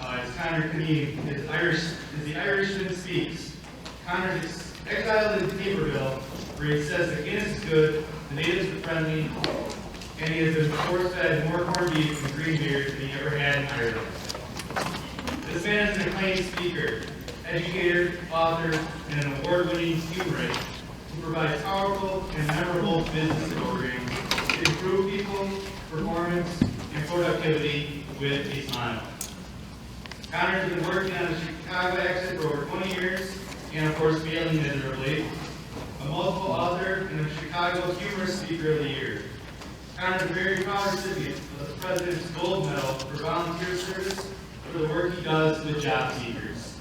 mine is Connor Knee, is the Irishman speaks. Connor is exiled in Naperville, where he says that Guinness is good, the natives are friendly, and he has been force-fed more corned beef and green beer than he ever had in Ireland. This man is an acclaimed speaker, educator, author, and an award-winning humorist who provides powerful and memorable business programs to improve people's performance and productivity with a smile. Connor has been working on a Chicago accent for over 20 years, and of course failing miserably. A multiple author and a Chicago Humorous Speaker of the Year. Connor is a very proud recipient of the President's Gold Medal for volunteer service for the work he does with job seekers.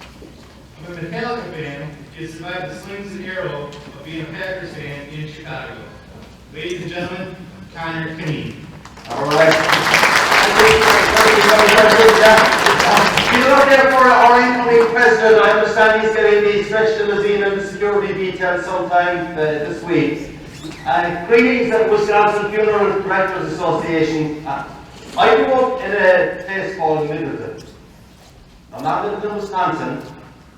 I'm a Metallica fan. He has survived the slings and arrow of being a Packers fan in Chicago. Ladies and gentlemen, Connor Knee. All right. He's out there for our incoming president. I understand he's getting the stretch limousine and the security detail sometime this week. Greetings at Wisconsin Funeral Directors Association. I grew up in a place called Middleton. I'm not Middleton, Wisconsin,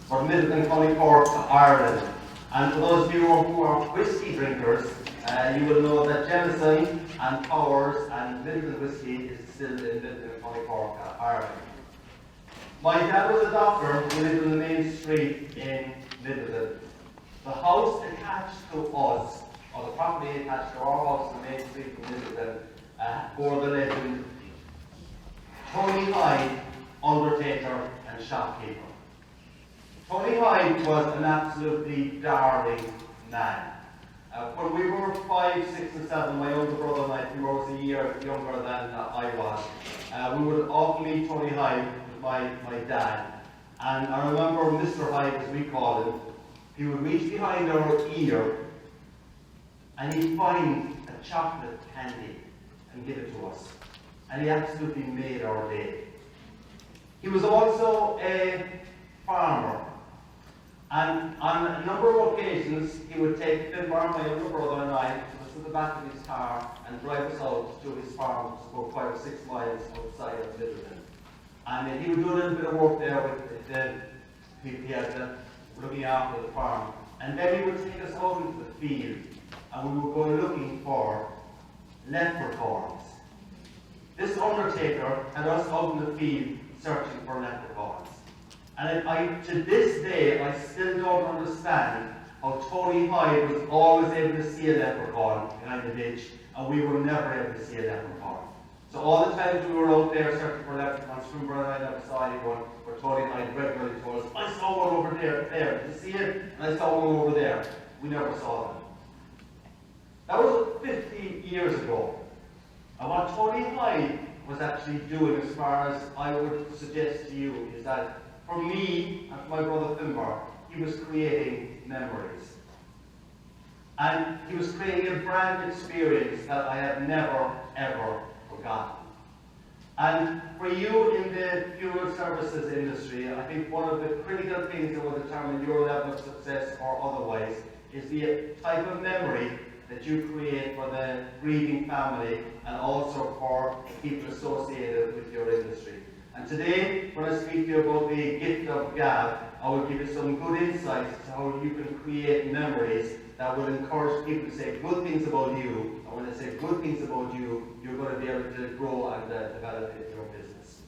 but Middleton, County Cork, Ireland. And for those of you who are whiskey drinkers, you will know that Jameson and Powers and Middleton whiskey is still in Middleton, County Cork, Ireland. My dad was a doctor who lived on the main street in Middleton. The house attached to us, or the property attached to our house on the main street in Middleton, bore the legend Tony Hyde, Undertaker and Shopkeeper. Tony Hyde was an absolutely darling man. When we were 5, 6 and 7, my older brother and I, who was a year younger than I was, we would often meet Tony Hyde with my dad. And I remember Mr. Hyde, as we called him, he would reach behind our ear and he'd find a chocolate candy and give it to us. And he absolutely made our day. He was also a farmer. And on a number of occasions, he would take Finbar, my younger brother, and I to the back of his car and drive us out to his farm, which was about 5 or 6 miles outside of Middleton. And he would do a little bit of work there with the people he had looking after the farm. And then he would take us out into the field, and we would go looking for leprechauns. This undertaker had us out in the field searching for leprechauns. And to this day, I still don't understand how Tony Hyde was always able to see a leprechaun behind the ditch, and we were never able to see a leprechaun. So all the times we were out there searching for leprechauns, Swinburne and I never saw anyone, but Tony Hyde regularly told us, I saw one over there, did you see it? And I saw one over there. We never saw them. That was 50 years ago. And what Tony Hyde was actually doing, as far as I would suggest to you, is that for me and for my brother Finbar, he was creating memories. And he was creating a brand experience that I have never, ever forgotten. And for you in the funeral services industry, I think one of the critical things that will determine your level of success or otherwise is the type of memory that you create for the grieving family and also for people associated with your industry. And today, when I speak to you about the Gift of Gab, I will give you some good insights to how you can create memories that will encourage people to say good things about you. And when they say good things about you, you're going to be able to grow and develop your business.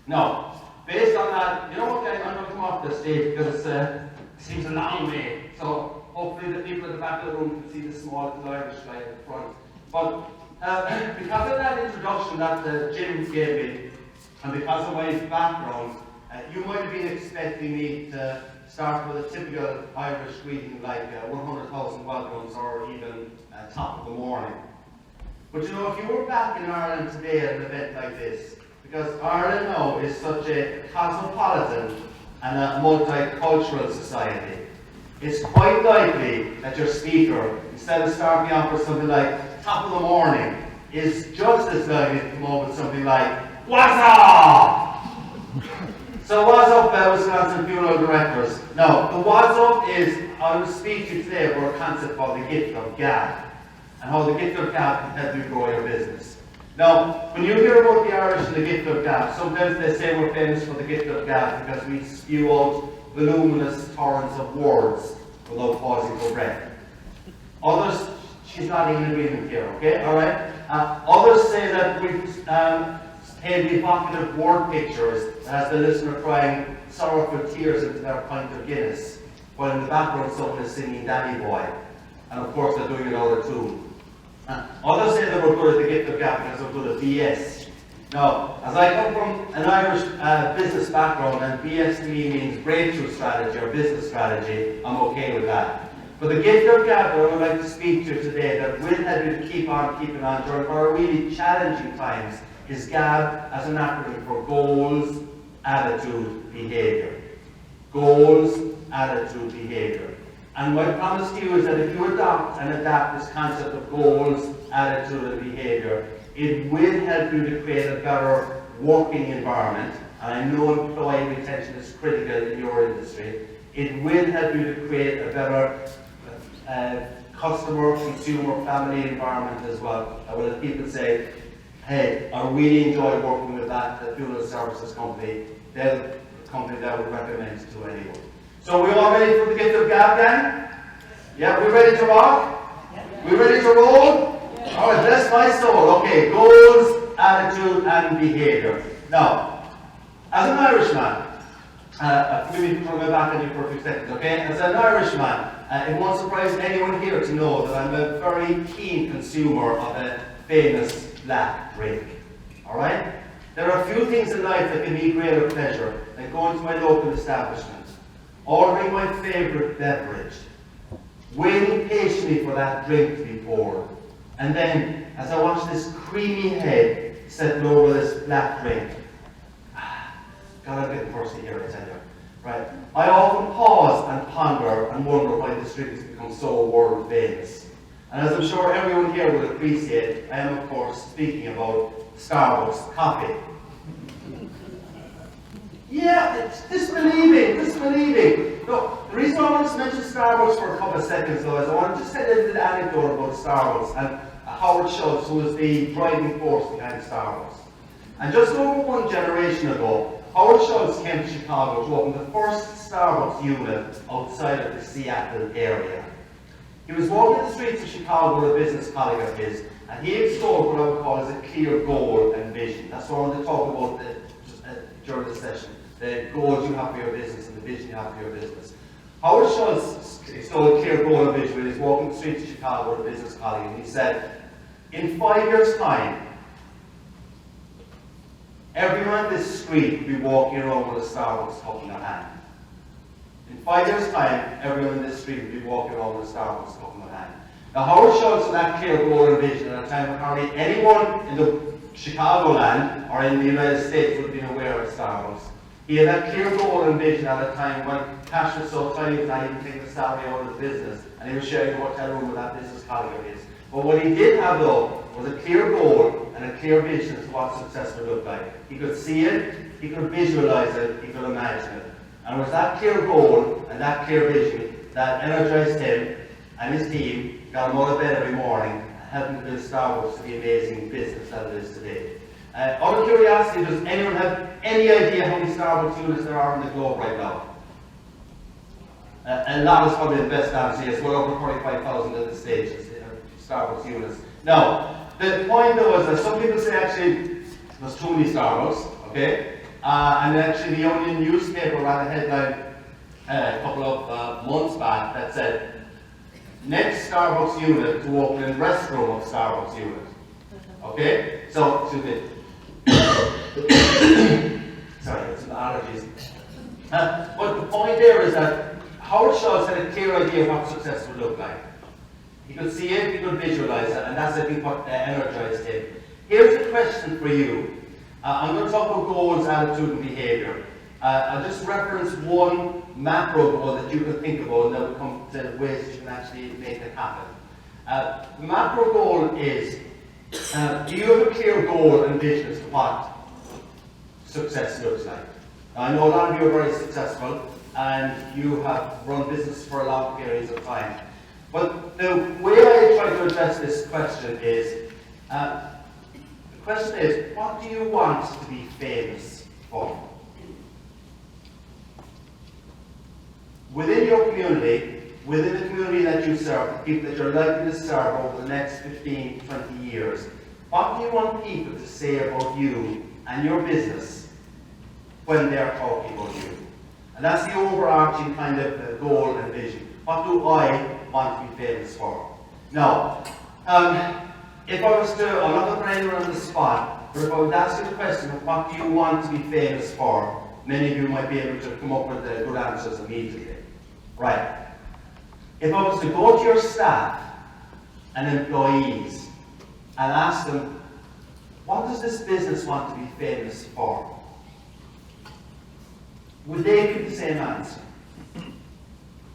Now, based on that, you know what, I'm going to come off the stage because it seems a long way. So hopefully the people at the back of the room can see the small little Irish guy at the front. But because of that introduction that Jim gave me, and because of my background, you might have been expecting me to start with a typical Irish greeting like 100,000 welcomes or even top of the morning. But you know, if you were back in Ireland today at an event like this, because Ireland now is such a cosmopolitan and a multicultural society, it's quite likely that your speaker, instead of starting off with something like top of the morning, is just as likely to come up with something like, what's up? So what's up, Wisconsin Funeral Directors? Now, the what's up is, I will speak to you today about a concept called the Gift of Gab, and how the Gift of Gab can help you grow your business. Now, when you hear about the Irish and the Gift of Gab, sometimes they say we're famous for the Gift of Gab because we spew out voluminous torrents of words without pausing for breath. Others, she's not in agreement here, okay? Alright? Others say that we've painted evocative word pictures that has the listener crying sorrowful tears into their pint of Guinness, while in the background someone is singing Danny Boy. And of course they're doing it out of tune. Others say that we're good at the Gift of Gab because we're good at BS. Now, as I come from an Irish business background, and BS to me means breakthrough strategy or business strategy, I'm okay with that. But the Gift of Gab that I would like to speak to today that will help you to keep on keeping on during our really challenging times is GAB as an acronym for Goals, Attitude, Behaviour. Goals, Attitude, Behaviour. And my promise to you is that if you adopt and adapt this concept of goals, attitude and behaviour, it will help you to create a better working environment. And I know employee retention is critical in your industry. It will help you to create a better customer, consumer, family environment as well. That will let people say, hey, I really enjoy working with that funeral services company. They're the company that I would recommend to anyone. So we all ready for the Gift of Gab then? Yeah, we ready to rock? We ready to roll? All right, bless my soul. Okay, goals, attitude, and behaviour. Now, as an Irishman, maybe put my back on you for a few seconds, okay? As an Irishman, it won't surprise anyone here to know that I'm a very keen consumer of a famous black drink. All right? There are a few things in life that give me greater pleasure than going to my local establishment, ordering my favourite beverage, waiting patiently for that drink to be poured, and then, as I watch this creamy head settle over this black drink, God, I'm getting thirsty here, I tell you. Right? I often pause and ponder and wonder why this drink has become so world famous. And as I'm sure everyone here will appreciate, I am of course speaking about Starbucks coffee. Yeah, it's disbelieving. Look, the reason I want to mention Starbucks for a couple of seconds though is I want to just tell you a little anecdote about Starbucks and Howard Schultz, who was the driving force behind Starbucks. And just over one generation ago, Howard Schultz came to Chicago to open the first Starbucks unit outside of the Seattle area. He was walking the streets of Chicago with a business colleague of his, and he extolled what I would call as a clear goal and vision. That's what I want to talk about during this session. The goals you have for your business and the vision you have for your business. Howard Schultz extolled a clear goal and vision when he was walking the streets of Chicago with a business colleague, and he said, in 5 years' time, everyone on this street will be walking around with a Starbucks cup in their hand. In 5 years' time, everyone in this street will be walking around with a Starbucks cup in their hand. Now, Howard Schultz had that clear goal and vision at a time when hardly anyone in the Chicagoland or in the United States would have been aware of Starbucks. He had that clear goal and vision at a time when cash was so tight he was not even taking the salary out of the business, and he was sharing a hotel room with that business colleague of his. But what he did have though was a clear goal and a clear vision as to what success would look like. He could see it, he could visualize it, he could imagine it. And it was that clear goal and that clear vision that energized him and his team, got him out of bed every morning, and helped him build Starbucks to the amazing business that it is today. Out of curiosity, does anyone have any idea how many Starbucks units there are in the globe right now? And that was probably the best answer. Yes, well over 45,000 at this stage, Starbucks units. Now, the point though is that some people say actually there's too many Starbucks, okay? And actually the Onion newspaper ran a headline a couple of months back that said, next Starbucks unit to open in restroom of Starbucks unit. Okay? So, excuse me. Sorry, it's some allergies. But the point there is that Howard Schultz had a clear idea of what success would look like. He could see it, he could visualize it, and that's I think what energized him. Here's the question for you. I'm going to talk about goals, attitude, and behavior. I'll just reference one macro goal that you can think about, and then we'll come to ways that you can actually make it happen. The macro goal is, do you have a clear goal and vision as to what success looks like? Now, I know a lot of you are very successful, and you have run business for a long periods of time. But the way I try to address this question is, the question is, what do you want to be famous for? Within your community, within the community that you serve, the people that you're likely to serve over the next 15, 20 years, what do you want people to say about you and your business when they're talking about you? And that's the overarching kind of goal and vision. What do I want to be famous for? Now, if I was to, I'm not going to put anyone on the spot, but if I would ask you the question of what do you want to be famous for, many of you might be able to come up with good answers immediately. Right. If I was to go to your staff and employees and ask them, what does this business want to be famous for? Would they give the same answer?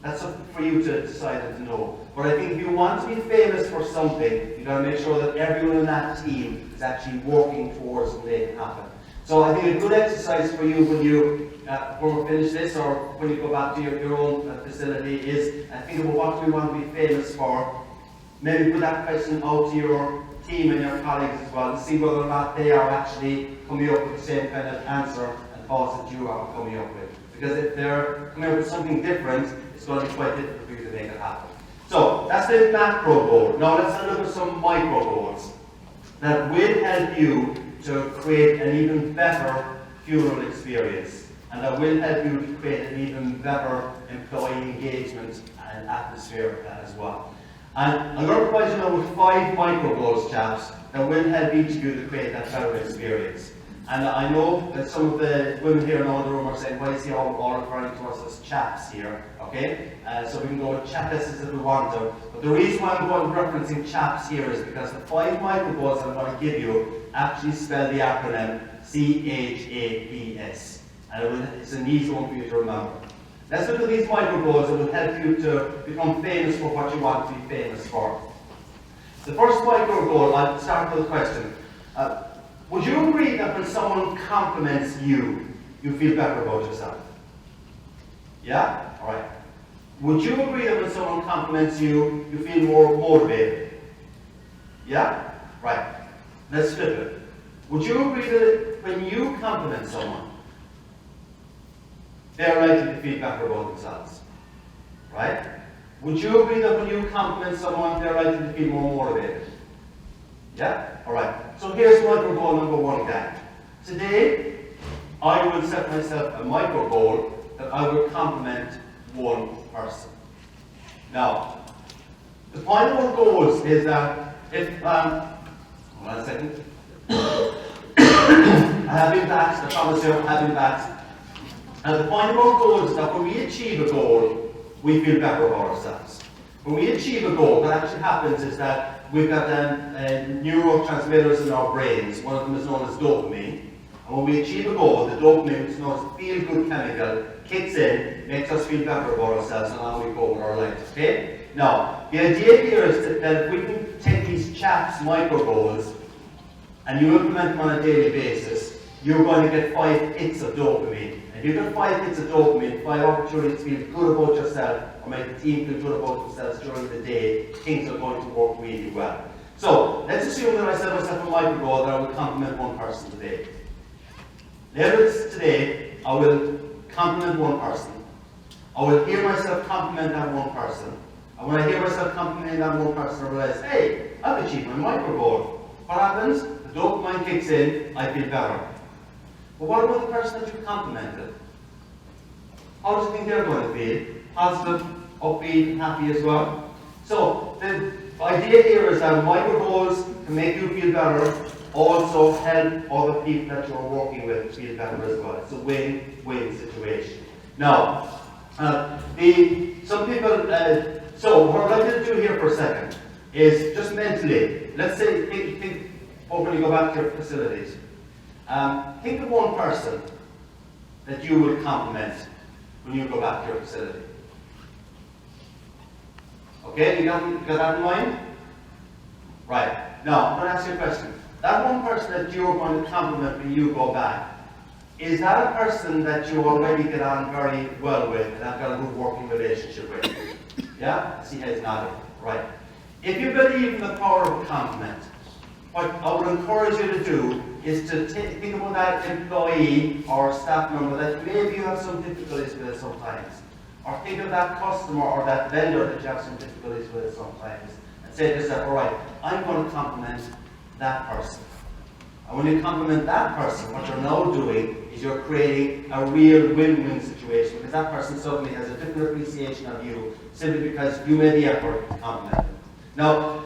That's something for you to decide and to know. But I think if you want to be famous for something, you've got to make sure that everyone in that team is actually working towards making it happen. So I think a good exercise for you when we finish this or when you go back to your own facility is think about what we want to be famous for. Maybe put that question out to your team and your colleagues as well and see whether or not they are actually coming up with the same kind of answer and thoughts that you are coming up with. Because if they're coming up with something different, it's going to be quite difficult for you to make it happen. So that's the macro goal. Now let's look at some micro goals that will help you to create an even better funeral experience, and that will help you to create an even better employee engagement and atmosphere as well. And I'm going to provide you now with 5 micro goals, chaps, that will help each of you to create that better experience. And I know that some of the women here in the room are saying, why is he all referring to us as chaps here? Okay? So we can go with chapesses if we want to. But the reason why I'm going referencing chaps here is because the 5 micro goals I'm going to give you actually spell the acronym CHAPS. And it's an easy one for you to remember. Let's look at these micro goals that will help you to become famous for what you want to be famous for. The first micro goal, I'll start with a question. Would you agree that when someone compliments you, you feel better about yourself? Yeah? Alright. Would you agree that when someone compliments you, you feel more motivated? Yeah? Right. Let's flip it. Would you agree that when you compliment someone, they're likely to feel better about themselves? Right? Would you agree that when you compliment someone, they're likely to feel more motivated? Yeah? Alright. So here's micro goal number 1, gang. Today, I will set myself a micro goal that I will compliment one person. Now, the point of our goals is that if, hold on a second. I have been back, I promise you, I have been back. And the point of our goals is that when we achieve a goal, we feel better about ourselves. When we achieve a goal, what actually happens is that we've got neurotransmitters in our brains. One of them is known as dopamine. And when we achieve a goal, the dopamine, which is known as the feel-good chemical, kicks in, makes us feel better about ourselves and how we go with our lives. Okay? Now, the idea here is that if we can take these chaps' micro goals and you implement them on a daily basis, you're going to get 5 hits of dopamine. And if you get 5 hits of dopamine, 5 opportunities to feel good about yourself or make the team feel good about themselves during the day, things are going to work really well. So, let's assume that I set myself a micro goal that I will compliment one person today. Later today, I will compliment one person. I will hear myself compliment that one person. And when I hear myself complimenting that one person, I realize, hey, I've achieved my micro goal. What happens? The dopamine kicks in, I feel better. But what about the person that you complimented? How do you think they're going to feel? Positive, upbeat, happy as well? So, the idea here is that micro goals can make you feel better, also help other people that you're working with feel better as well. It's a win-win situation. Now, some people, so what I'd like to do here for a second is just mentally, let's say, think when you go back to your facilities. Think of one person that you will compliment when you go back to your facility. Okay, you got that in mind? Right. Now, I'm going to ask you a question. That one person that you're going to compliment when you go back, is that a person that you already get on very well with and have got a good working relationship with? Yeah? See heads nodding. Right. If you believe in the power of a compliment, what I would encourage you to do is to think about that employee or staff member that maybe you have some difficulties with sometimes. Or think of that customer or that vendor that you have some difficulties with sometimes. And say to yourself, all right, I'm going to compliment that person. And when you compliment that person, what you're now doing is you're creating a real win-win situation, because that person suddenly has a different appreciation of you simply because you made the effort to compliment them. Now,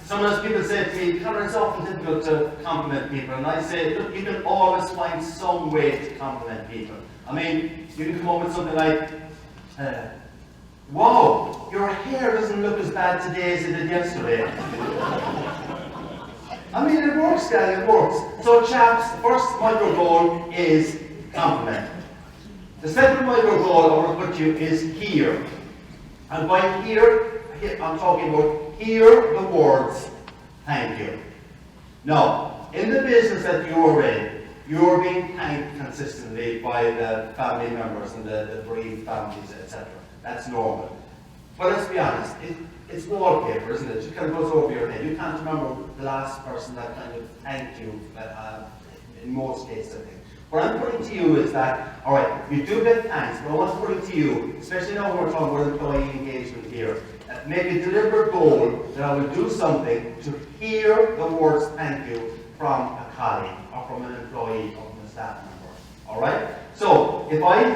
sometimes people say to me, Conor, it's often difficult to compliment people, and I say, look, you can always find some way to compliment people. I mean, you can come up with something like, wow, your hair doesn't look as bad today as it did yesterday. I mean, it works, guys, it works. So, chaps, the first micro goal is compliment. The second micro goal I want to put you is hear. And by hear, I'm talking about hear the words, thank you. Now, in the business that you are in, you're being thanked consistently by the family members and the bereaved families, etc. That's normal. But let's be honest, it's wallpaper, isn't it? It kind of goes over your head. You can't remember the last person that kind of thanked you, in most cases, I think. What I'm putting to you is that, all right, you do get thanks, but I want to put it to you, especially now when we're talking about employee engagement here, make a deliberate goal that I will do something to hear the words thank you from a colleague, or from an employee, or from a staff member. All right? So, if I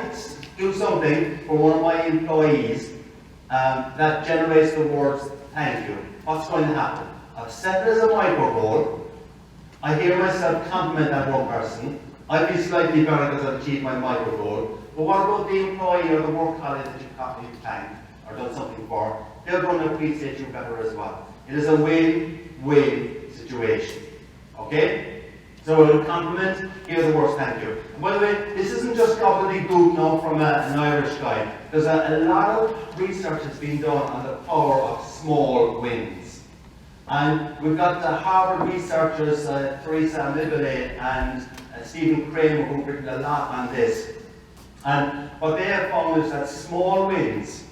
do something for one of my employees that generates the words thank you, what's going to happen? I've set it as a micro goal. I hear myself compliment that one person. I feel slightly better because I've achieved my micro goal. But what about the employee or the work colleague that you've thanked or done something for? They're going to appreciate you better as well. It is a win-win situation. Okay? So we'll compliment, hear the words thank you. And by the way, this isn't just gobbledygook now from an Irish guy. There's a lot of research that's been done on the power of small wins. And we've got the Harvard researchers, Teresa Amibile and Stephen Kramer, who've written a lot on this. And what they have found is that small wins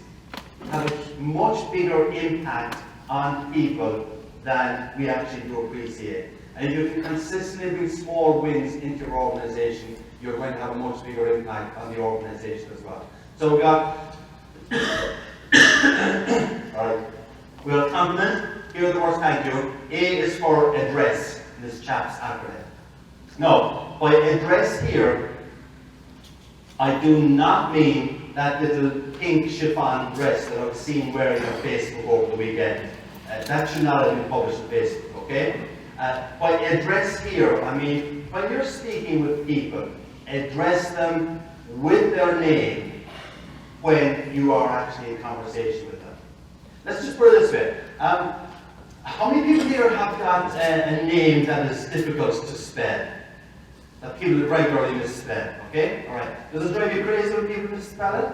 have a much bigger impact on people than we actually do appreciate. And if you can consistently bring small wins into your organization, you're going to have a much bigger impact on the organization as well. So we got, alright, we'll compliment, hear the words thank you. A is for address, in this chap's acronym. Now, by address here, I do not mean that little pink chiffon dress that I was seen wearing on Facebook over the weekend. That should not have been published on Facebook, okay? By address here, I mean, when you're speaking with people, address them with their name when you are actually in conversation with them. Let's just put it this way. How many people here have got a name that is difficult to spell? That people regularly misspell, okay? Alright. Does it drive you crazy when people misspell it?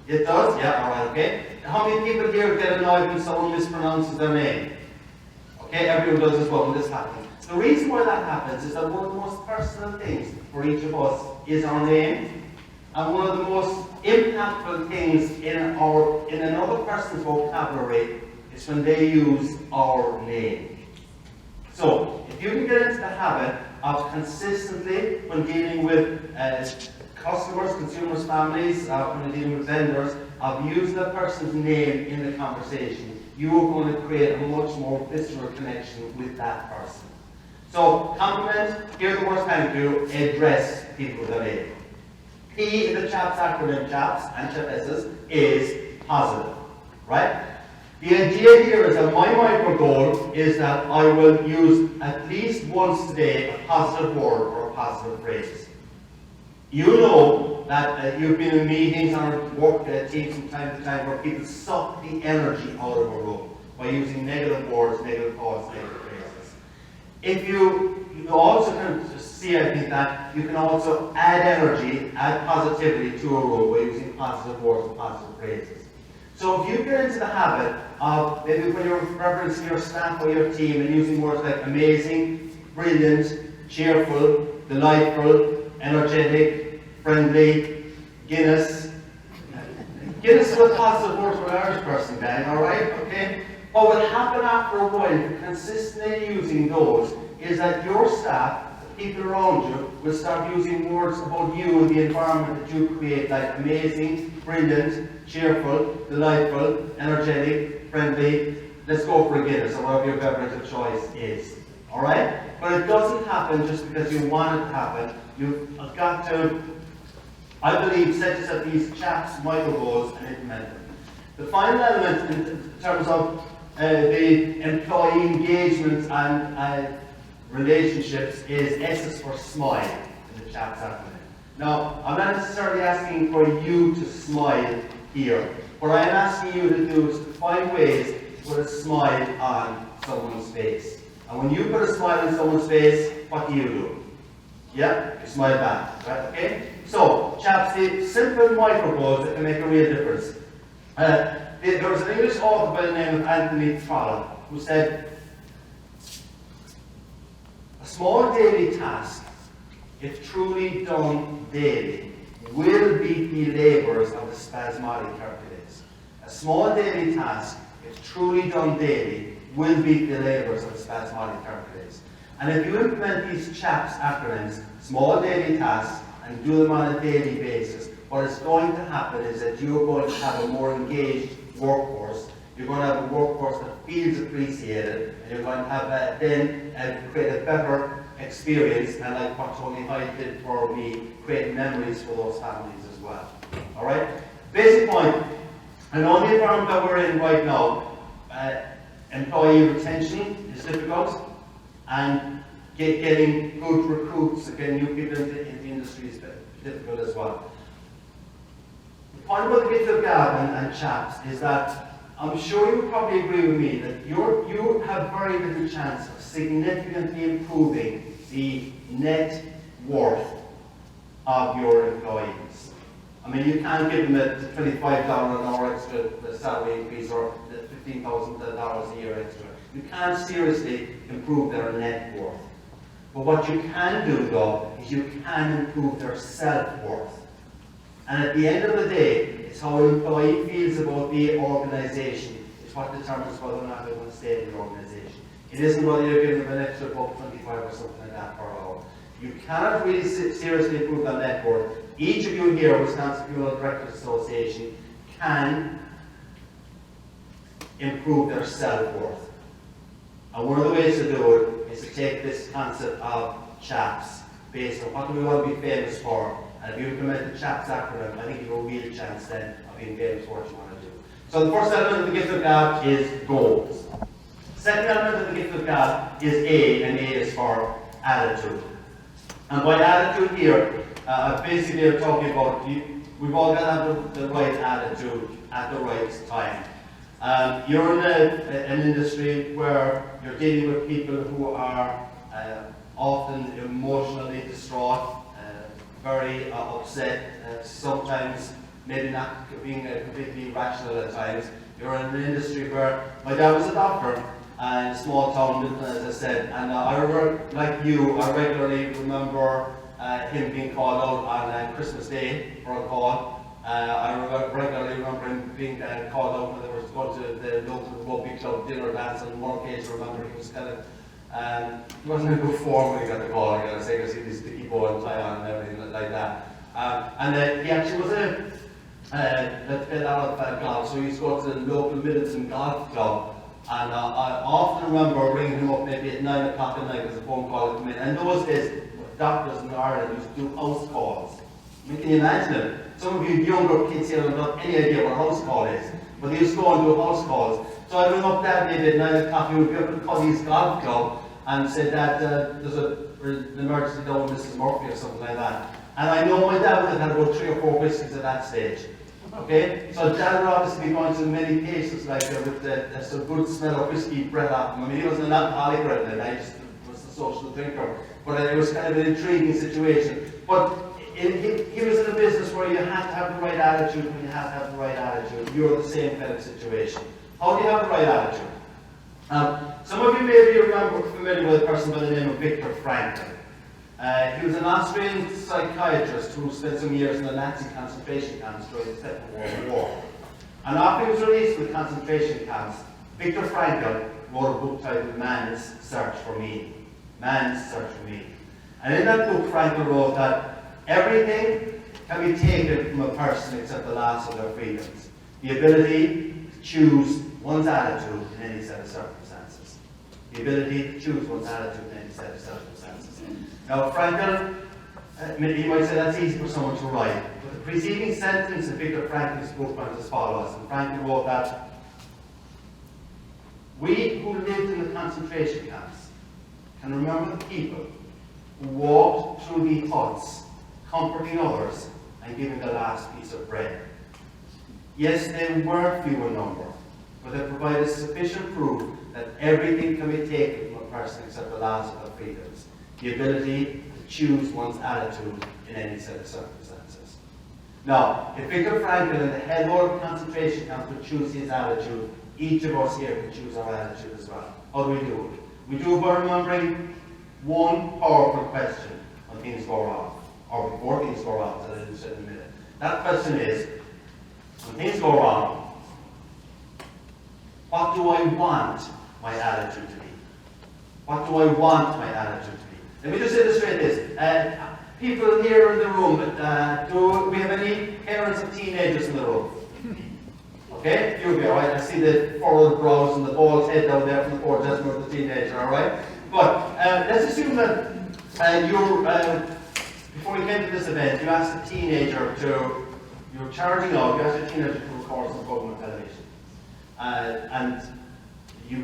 It does? Yeah, alright, okay. How many people here get annoyed when someone mispronounces their name? Okay, everyone does as well when this happens. The reason why that happens is that one of the most personal things for each of us is our name. And one of the most impactful things in another person's vocabulary is when they use our name. So, if you can get into the habit of consistently, when dealing with customers, consumers, families, when you're dealing with vendors, of using the person's name in the conversation, you are going to create a much more visceral connection with that person. So, compliment, hear the words thank you, address people with their name. P in the CHAPS acronym, CHAPS and CHAPS's, is positive, right? The idea here is that my micro goal is that I will use at least once today a positive word or a positive phrase. You know that you've been in meetings or work teams from time to time where people suck the energy out of a room by using negative words, negative thoughts, negative phrases. If you also can see, I think, that you can also add energy, add positivity to a room by using positive words and positive phrases. So if you get into the habit of maybe when you're referencing your staff or your team and using words like amazing, brilliant, cheerful, delightful, energetic, friendly, Guinness. Guinness is a positive word for an Irish person, gang, alright? Okay? what will happen after a while, if you're consistently using those, is that your staff, the people around you, will start using words about you and the environment that you create, like amazing, brilliant, cheerful, delightful, energetic, friendly. Let's go for a Guinness or whatever your beverage of choice is. Alright? But it doesn't happen just because you want it to happen. You've got to, I believe, set yourself these chaps, micro goals, and implement them. The final element in terms of the employee engagement and relationships is S is for smile in the chaps acronym. Now, I'm not necessarily asking for you to smile here. What I am asking you to do is to find ways to put a smile on someone's face. And when you put a smile on someone's face, what do? Yeah? You smile back, right? Okay? So, chaps, the simple micro goals that can make a real difference. There was an English author by the name of Anthony Trollope who said, a small daily task, if truly done daily, will beat the labours of the spasmodic Hercules. A small daily task, if truly done daily, will beat the labours of the spasmodic Hercules. And if you implement these chaps acronyms, small daily tasks, and do them on a daily basis, what is going to happen is that you're going to have a more engaged workforce. You're going to have a workforce that feels appreciated, and you're going to have create a better experience, and like what Tony Hyde did for me, create memories for those families as well. All right? Basic point. I know the environment that we're in right now, employee retention is difficult, and getting good recruits, getting new people into the industry is difficult as well. The point about the Gift of Gab and chaps is that I'm sure you probably agree with me that you have very little chance of significantly improving the net worth of your employees. I mean, you can't give them a $25 an hour extra salary increase or $15,000 a year extra. You can't seriously improve their net worth. But what you can do, though, is you can improve their self-worth. And at the end of the day, it's how an employee feels about the organisation. It's what determines whether or not they want to stay in the organisation. It isn't whether you're giving them an extra buck 25 or something like that per hour. You cannot really seriously improve their net worth. Each of you here, Wisconsin Funeral Directors Association, can improve their self-worth. And one of the ways to do it is to take this concept of CHAPS, based on what do we want to be famous for. And if you implement the CHAPS acronym, I think you have a real chance then of being famous for what you want to do. So the first element of the Gift of Gab is goals. Second element of the Gift of Gab is A, and A is for attitude. And by attitude here, basically I'm talking about we've all got to have the right attitude at the right time. You're in an industry where you're dealing with people who are often emotionally distraught, very upset, sometimes maybe not being completely rational at times. You're in an industry where my dad was a doctor in a small town, Milton, as I said, and I remember, like you, I regularly remember him being called out on Christmas Day for a call. I regularly remember him being called out when they were going to the local rugby club dinner dance, and on one occasion I remember he was kind of, he wasn't in good form when he got the call, I gotta say, because he had his sticky ball and tie on and everything like that. And he actually was a lot of golf, so he used to go to the local Middleton Golf Club, and I often remember ringing him up maybe at 9 o'clock at night as a phone call would come in. And in those days, doctors in Ireland used to do house calls. I mean, can you imagine it? Some of you younger kids here don't have any idea what a house call is, but they used to go and do house calls. So I ring up Dad maybe at 9 o'clock, he would be up at Cuddy's Golf Club and say that there's an emergency down with Mrs. Murphy or something like that. And I know my dad would have had about 3 or 4 whiskies at that stage. Okay? So Dad would obviously be going to many cases like with some good smell of whiskey bread off him. I mean, he wasn't an alcoholic or anything, I just was a social drinker. But it was kind of an intriguing situation. But he was in a business where you have to have the right attitude. When you have to have the right attitude, you're in the same kind of situation. How do you have the right attitude? Some of you may be familiar with a person by the name of Viktor Frankl. He was an Austrian psychiatrist who spent some years in the Nazi concentration camps during the Second World War. And after he was released from the concentration camps, Viktor Frankl wrote a book titled Man's Search for Meaning. Man's Search for Meaning. And in that book, Frankl wrote that everything can be taken from a person except the last of their freedoms. The ability to choose one's attitude in any set of circumstances. The ability to choose one's attitude in any set of circumstances. Now, Frankl, you might say that's easy for someone to write, but the preceding sentence in Viktor Frankl's book runs as follows. And Frankl wrote that we who lived in the concentration camps can remember the people who walked through the huts, comforting others and giving the last piece of bread. Yes, they were few in number, but they provided sufficient proof that everything can be taken from a person except the last of their freedoms, the ability to choose one's attitude in any set of circumstances. Now, if Viktor Frankl in the Hellworld concentration camp could choose his attitude, each of us here can choose our attitude as well. How do we do it? We do it by remembering one powerful question when things go wrong, or before things go wrong, as I will say in a minute. That question is, when things go wrong, what do I want my attitude to be? What do I want my attitude to be? Let me just illustrate this. People here in the room, do we have any parents of teenagers in the room? Okay, you'll be alright. I see the furrowed brows and the bald head down there from the poor gentleman of the teenager, alright? But let's assume that before you came to this event, you asked a teenager you were charging out, you asked a teenager to record some program on television. And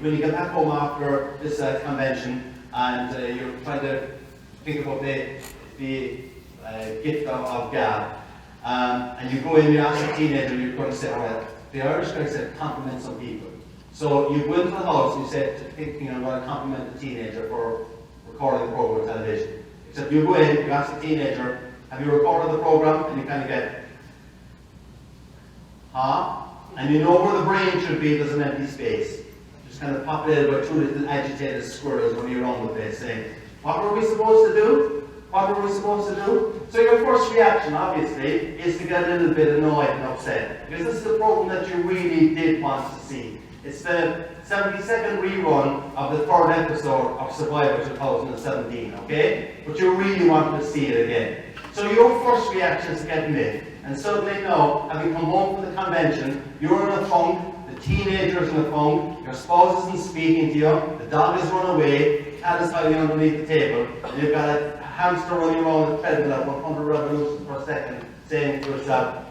when you get back home after this convention, and you're trying to think about the Gift of Gab, and you go in, you ask a teenager, you're going to say, alright, the Irish guy said, compliment some people. So you go into the house and you said, thinking I'm going to compliment the teenager for recording the program on television. Except you go in, you ask the teenager, have you recorded the program? And you kind of get, huh? And you know where the brain should be, there's an empty space. Just kind of pop it in by two little agitated squirrels running around the place saying, what were we supposed to do? What were we supposed to do? So your first reaction, obviously, is to get a little bit annoyed and upset. Because this is the program that you really did want to see. It's the 72nd rerun of the third episode of Survivor 2017, okay? But you really wanted to see it again. So your first reaction is to get miffed. And suddenly now, having come home from the convention, you're in a funk, the teenager's in a funk, your spouse isn't speaking to you, the dog has run away, the cat is hiding underneath the table, and you've got a hamster running around the treadmill at 100 revolutions per second, saying to yourself,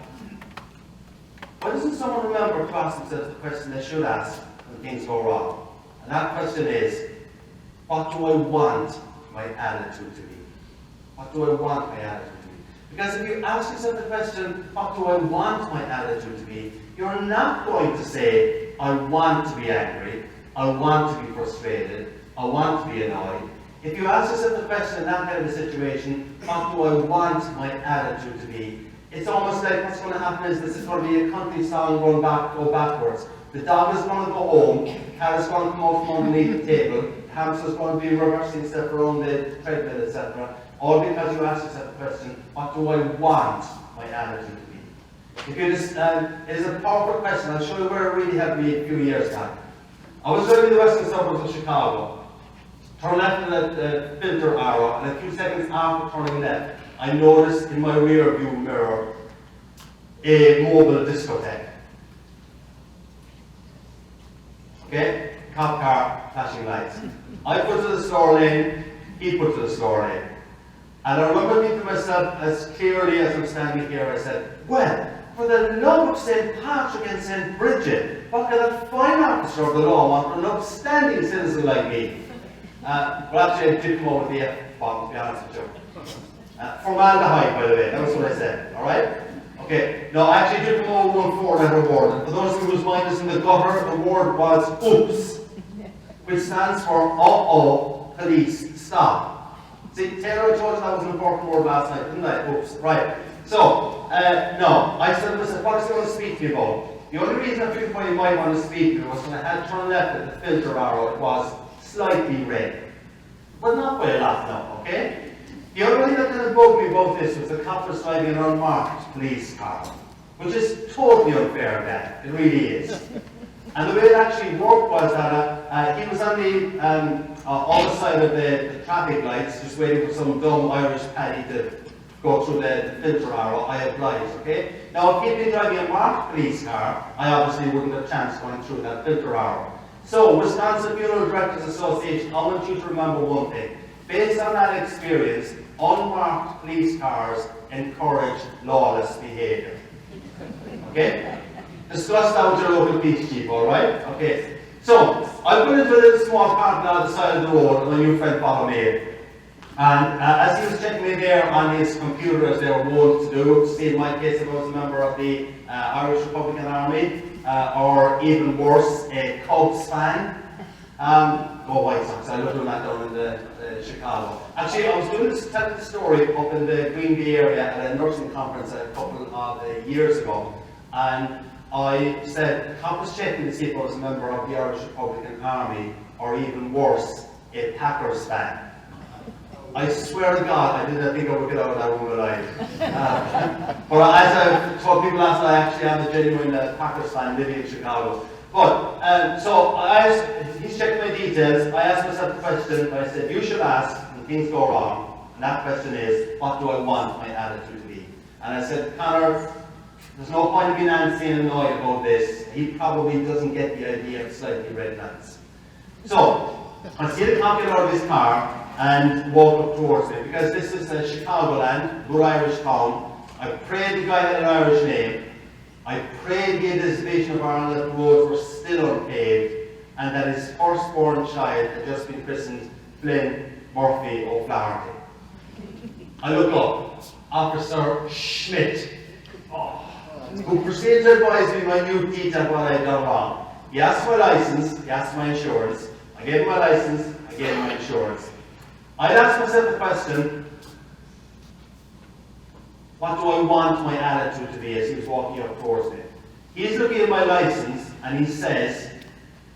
why doesn't someone remember to ask themselves the question they should ask when things go wrong? And that question is, what do I want my attitude to be? What do I want my attitude to be? Because if you ask yourself the question, what do I want my attitude to be? You're not going to say, I want to be angry, I want to be frustrated, I want to be annoyed. If you ask yourself the question in that kind of a situation, what do I want my attitude to be? It's almost like what's going to happen is this is going to be a country song go backwards. The dog is going to go home, the cat is going to come out from underneath the table, the hamster is going to be reversing step around the treadmill, etc. All because you ask yourself the question, what do I want my attitude to be? If it is a powerful question. I'll show you where it really helped me a few years back. I was driving the western suburbs of Chicago. Turn left in the filter arrow, and a few seconds after turning left, I noticed in my rear view mirror a mobile discotheque. Okay? Cop car, flashing lights. I put to the store lane, he put to the store lane. And I remember thinking to myself as clearly as I'm standing here, I said, well, for the love of St. Patrick and St. Bridget, what can a fine officer of the law want from an upstanding citizen like me? Well, actually, I did come over with the F-bomb, to be honest with you. Formaldehyde, by the way, that was what I said, alright? Okay, no, I actually did come over one four-letter word, and for those of you whose mind is in the gutter, the word was oops, which stands for uh-oh, police, stop. See, Taylor, I told you that was an important word last night, didn't I? Oops, right. So, no, I said, listen, what is he going to speak to you about? The only reason I figured why you might want to speak to me was when I had turned left at the filter arrow, it was slightly red. But not by a lot now, okay? The other thing that kind of bugged me about this was the cop was driving an unmarked police car, which is totally unfair, Ben. It really is. And the way it actually worked was that he was on the other side of the traffic lights, just waiting for some dumb Irish paddy to go through the filter arrow. I obliged, okay? Now, if he'd been driving a marked police car, I obviously wouldn't have a chance going through that filter arrow. So, Wisconsin Funeral Directors Association, I want you to remember one thing. Based on that experience, unmarked police cars encourage lawless behaviour. Okay? Discuss that with your local police chief, alright? Okay. So, I put into a little small park down the side of the road, and my new friend followed me. And as he was checking me there on his computer, as they were wont to do, to see in my case if I was a member of the Irish Republican Army, or even worse, a Cubs fan. Go White Sox, I love doing that down in the Chicago. Actually, I was telling the story up in the Green Bay area at a nursing conference a couple of years ago. And I said, I was checking to see if I was a member of the Irish Republican Army, or even worse, a Packers fan. I swear to God, I didn't think I would get out of that room alive. But as I told people last night, I actually am a genuine Packers fan living in Chicago. But, so he's checking my details. I asked myself the question, I said, you should ask when things go wrong. And that question is, what do I want my attitude to be? And I said, Connor, there's no point in being antsy and annoyed about this. He probably doesn't get the idea of slightly red lights. So, I see the copy out of his car and walk up towards me, because this is Chicagoland, good Irish town. I prayed the guy had an Irish name. I prayed he had this vision of Ireland that the roads were still unpaved, and that his firstborn child had just been christened Flynn Murphy O'Flaherty. I look up, Officer Schmidt, who proceeded to advise me minute detail of what I had done wrong. He asked my license, he asked my insurance. I gave him my license, I gave him my insurance. I'd ask myself the question, what do I want my attitude to be, as he was walking up towards me? He's looking at my license and he says,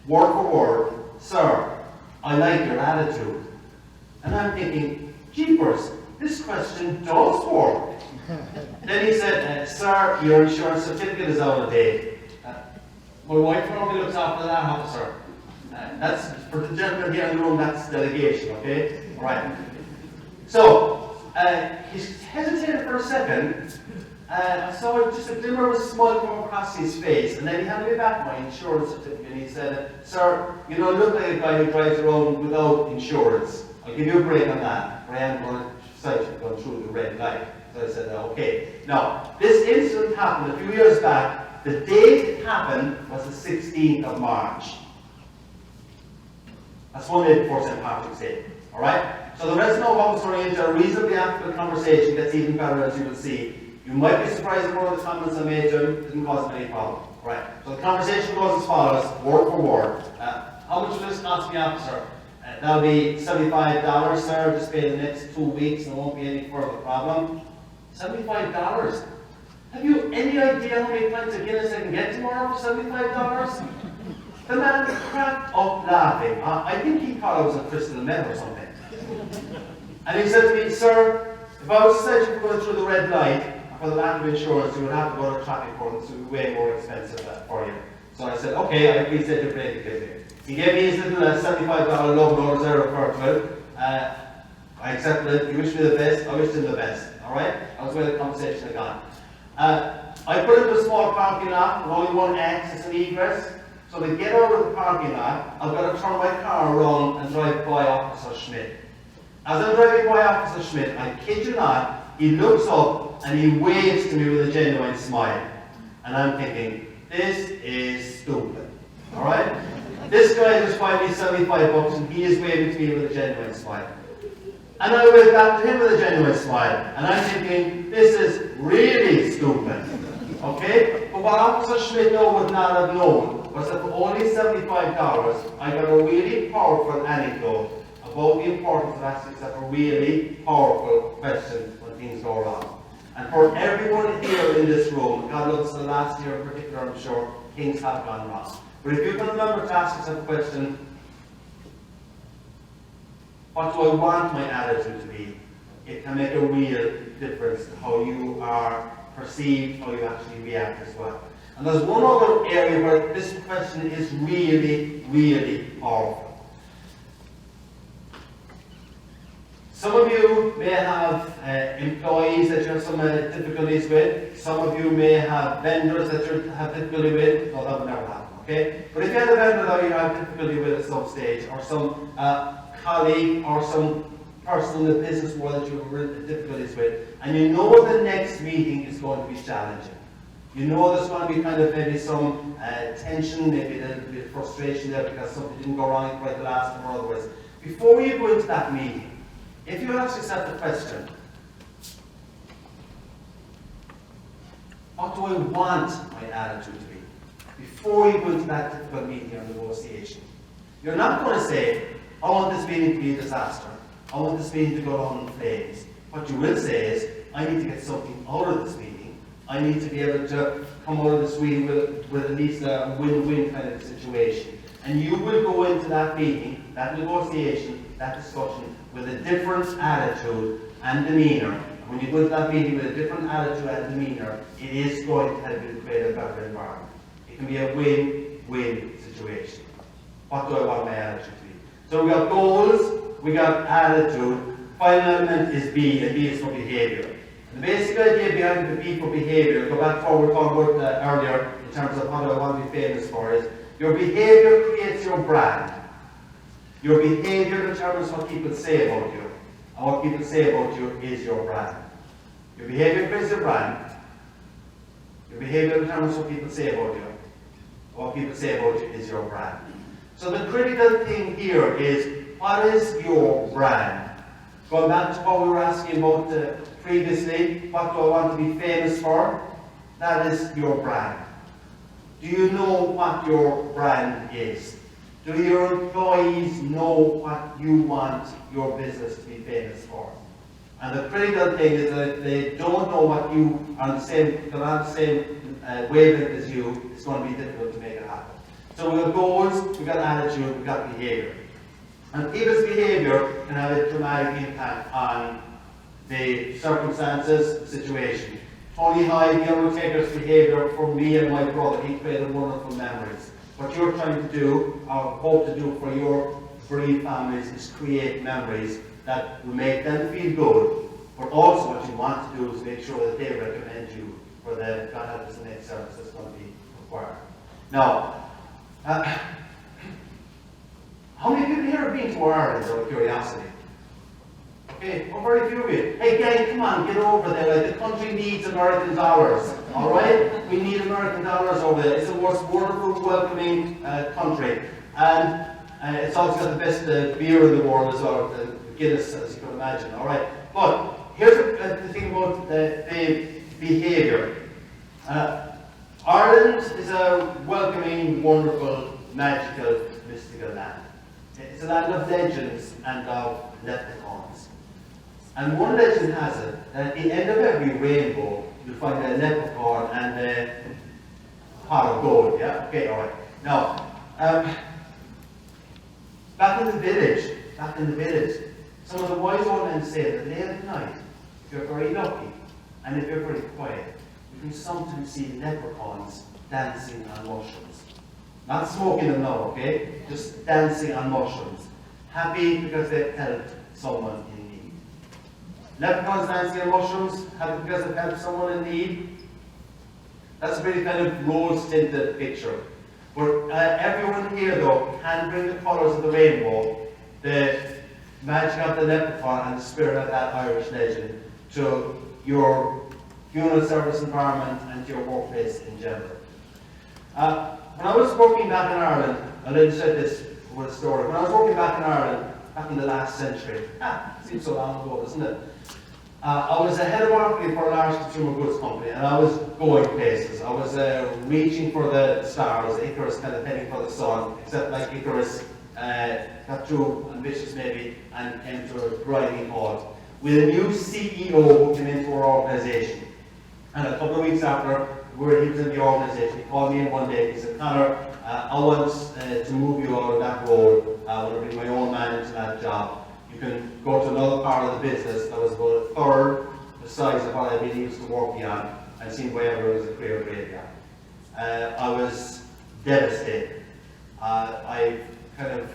word for word, sir, I like your attitude. And I'm thinking, jeepers, this question does work. Then he said, sir, your insurance certificate is out of date. My wife probably looks after that, officer. That's, for the gentleman here in the room, that's delegation, okay? All right. So, he hesitated for a second. I saw just a glimmer of a smile come across his face, and then he handed me back my insurance certificate, and he said, sir, you don't look like a guy who drives around without insurance. I'll give you a break on that, or I am going to cite you going through the red light. So I said, okay. Now, this incident happened a few years back. The date it happened was the 16th of March. That's one day before St. Patrick's Day. Alright? So the rest of what was going into a reasonably ample conversation gets even better, as you will see. You might be surprised at one of the comments I made to him didn't cause him any problem. Right. So the conversation goes as follows, word for word. How much will this cost me, officer? That'll be $75, sir. Just pay the next 2 weeks and there won't be any further problem. $75? Have you any idea how many pints of Guinness I can get tomorrow for $75? The man cracked up laughing. I think he thought I was a crystal meth or something. And he said to me, sir, if I was to say you were going through the red light for the lack of insurance, you would have to go to traffic court, and it would be way more expensive for you. So I said, okay, I appreciate your break with me. He gave me his little $75 love note, as I refer to it. I accepted it. You wish me the best, I wish him the best. Alright? That was where the conversation had gone. I put it into a small parking lot with only one access and egress. So to get out of the parking lot, I've got to turn my car around and drive by Officer Schmidt. As I'm driving by Officer Schmidt, I kid you not, he looks up and he waves to me with a genuine smile. And I'm thinking, this is stupid. Alright? This guy just fined me $75 and he is waving to me with a genuine smile. And I wave back to him with a genuine smile. And I'm thinking, this is really stupid. Okay? But what Officer Schmidt would not have known was that for only $75, I got a really powerful anecdote about the importance of asking yourself a really powerful question when things go wrong. And for everyone here in this room, God loves the last year in particular, I'm sure, things have gone wrong. But if you can remember to ask yourself a question, what do I want my attitude to be? It can make a real difference to how you are perceived, how you actually react as well. And there's one other area where this question is really, really powerful. Some of you may have employees that you have some difficulties with. Some of you may have vendors that you have difficulty with. No, that would never happen, okay? But if you had a vendor that you have difficulty with at some stage, or some colleague, or some person in the business world that you have difficulties with, and you know the next meeting is going to be challenging. You know there's going to be kind of maybe some tension, maybe a little bit of frustration there because something didn't go wrong quite the last time or otherwise. Before you go into that meeting, if you ask yourself the question, what do I want my attitude to be? Before you go into that difficult meeting or negotiation, you're not going to say, I want this meeting to be a disaster. I want this meeting to go down in flames. What you will say is, I need to get something out of this meeting. I need to be able to come out of this meeting with at least a win-win kind of situation. And you will go into that meeting, that negotiation, that discussion, with a different attitude and demeanour. When you go to that meeting with a different attitude and demeanour, it is going to help you to create a better environment. It can be a win-win situation. What do I want my attitude to be? So we got goals, we got attitude. Final element is B, and B is for behaviour. The basic idea behind the B for behaviour, go back forward, talked about earlier in terms of what do I want to be famous for, is your behaviour creates your brand. Your behaviour determines what people say about you, and what people say about you is your brand. Your behaviour creates your brand. Your behaviour determines what people say about you. What people say about you is your brand. So the critical thing here is, what is your brand? Going back to what we were asking about previously, what do I want to be famous for? That is your brand. Do you know what your brand is? Do your employees know what you want your business to be famous for? And the critical thing is that if they don't know what you are on the same, they're on the same wavelength as you, it's going to be difficult to make it happen. So we've got goals, we've got attitude, we've got behaviour. And people's behaviour can have a dramatic impact on the circumstances, the situation. Tony Hyde, the Undertaker's behaviour for me and my brother, he created wonderful memories. What you're trying to do, or hope to do for your bereaved families, is create memories that will make them feel good, but also what you want to do is make sure that they recommend you for the God help us the next service that's going to be required. Now, how many people here have been to Ireland out of curiosity? Okay, oh, very few of you. Hey gang, come on, get over there. Like, the country needs American dollars. Alright? We need American dollars over there. It's the most wonderful, welcoming country. And it's also got the best beer in the world as well, the Guinness, as you can imagine. Alright? But here's the thing about the behaviour. Ireland is a welcoming, wonderful, magical, mystical land. It's a land of legends and of leprechauns. And one legend has it that at the end of every rainbow, you'll find a leprechaun and a pot of gold. Yeah? Okay, alright. Now, back in the village, some of the wise old men say that late at night, if you're very lucky, and if you're very quiet, you can sometimes see leprechauns dancing on mushrooms. Not smoking them now, okay? Just dancing on mushrooms. Happy because they've helped someone in need. Leprechauns dancing on mushrooms, happy because they've helped someone in need. That's a very kind of rose-tinted picture. But everyone here, though, can bring the colours of the rainbow, the magic of the leprechaun and the spirit of that Irish legend to your funeral service environment and to your workplace in general. When I was working back in Ireland, and I said this with a story, when I was working back in Ireland, back in the last century, it seems so long ago, doesn't it? I was a head of marketing for a large consumer goods company, and I was going places. I was reaching for the stars, Icarus kind of heading for the sun, except like Icarus got too ambitious maybe and came to a grinding halt. With a new CEO who came into our organisation. And a couple of weeks after he was in the organisation, he called me in one day and he said, Conor, I want to move you out of that role. I want to bring my own man into that job. You can go to another part of the business that was about a third the size of what I've been used to working on, and seeing wherever it was a career graveyard. I was devastated. I kind of